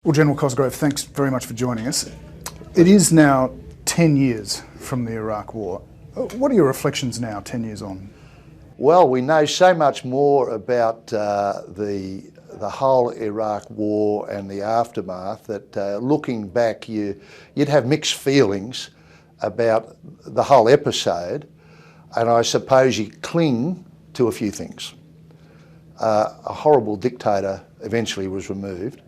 Well, General Cosgrove, thanks very much for joining us. It is now 10 years from the Iraq War. What are your reflections now, 10 years on? Well, we know so much more about the whole Iraq War and the aftermath that looking back, you'd have mixed feelings about the whole episode, and I suppose you cling to a few things. A horrible dictator eventually was removed,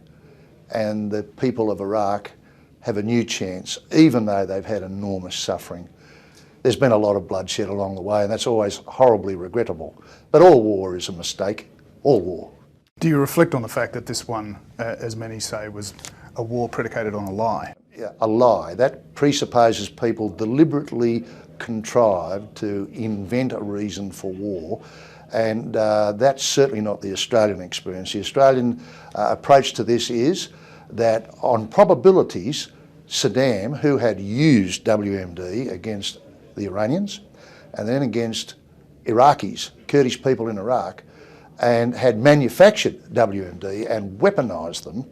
and the people of Iraq have a new chance, even though they've had enormous suffering. There's been a lot of bloodshed along the way, and that's always horribly regrettable. But all war is a mistake, all war. Do you reflect on the fact that this one, as many say, was a war predicated on a lie? Yeah, a lie. That presupposes people deliberately contrived to invent a reason for war, and that's certainly not the Australian experience. The Australian approach to this is that on probabilities, Saddam, who had used WMD against the Iranians and then against Iraqis, Kurdish people in Iraq, and had manufactured WMD and weaponised them,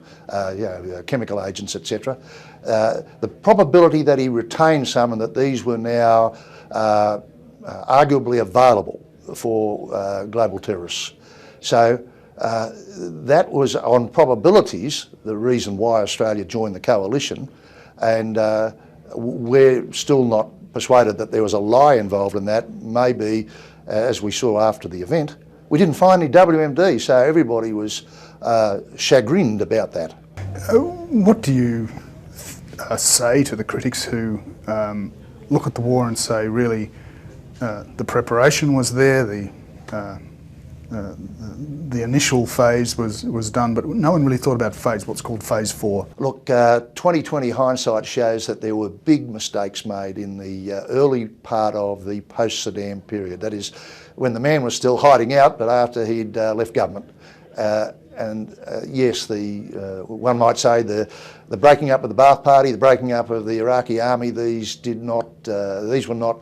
chemical agents, etc. The probability that he retained some and that these were now arguably available for global terrorists. So that was on probabilities the reason why Australia joined the coalition, and we're still not persuaded that there was a lie involved in that. Maybe, as we saw after the event, we didn't find any WMD, so everybody was chagrined about that. What do you say to the critics who look at the war and say, really, the preparation was there, the initial phase was done, but no one really thought about what's called phase 4. Look, 2020 hindsight shows that there were big mistakes made in the early part of the post-Saddam period. That is, when the man was still hiding out, but after he'd left government. Yes, one might say the breaking up of the Ba'ath Party, the breaking up of the Iraqi army, these were not,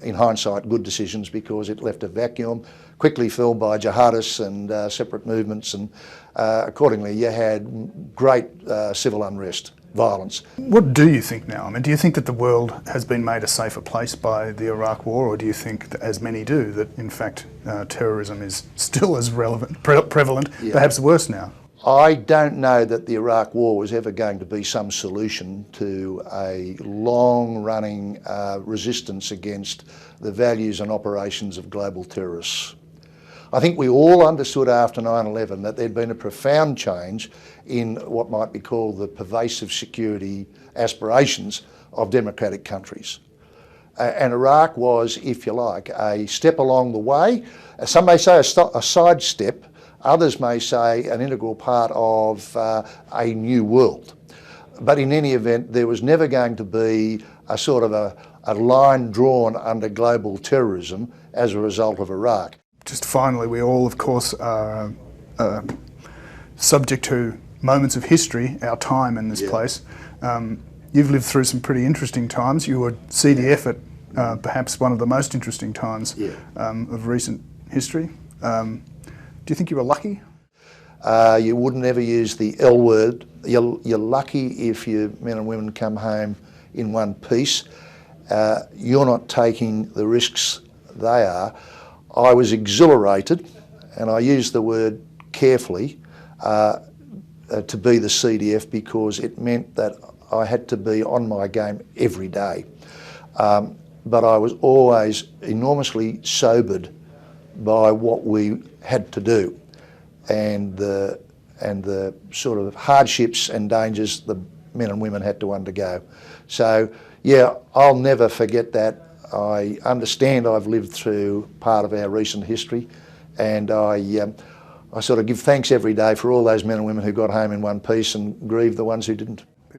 in hindsight, good decisions, because it left a vacuum, quickly filled by jihadists and separate movements, and accordingly you had great civil unrest, violence. What do you think now? I mean, do you think that the world has been made a safer place by the Iraq War, or do you think, that, as many do, that in fact terrorism is still as prevalent, Yeah. perhaps worse now? I don't know that the Iraq War was ever going to be some solution to a long-running resistance against the values and operations of global terrorists. I think we all understood after 9/11 that there'd been a profound change in what might be called the pervasive security aspirations of democratic countries. And Iraq was, if you like, a step along the way. Some may say a sidestep. Others may say an integral part of a new world. But in any event, there was never going to be a sort of a line drawn under global terrorism as a result of Iraq. Just finally, we all, of course, are subject to moments of history, our time in this place. You've lived through some pretty interesting times. You were CDF at perhaps one of the most interesting times of recent history. Do you think you were lucky? You wouldn't ever use the L word. You're lucky if your men and women come home in one piece. You're not taking the risks they are. I was exhilarated, and I use the word carefully, to be the CDF, because it meant that I had to be on my game every day. But I was always enormously sobered by what we had to do, and the sort of hardships and dangers the men and women had to undergo. So yeah, I'll never forget that. I understand I've lived through part of our recent history, and I sort of give thanks every day for all those men and women who got home in one piece and grieve the ones who didn't.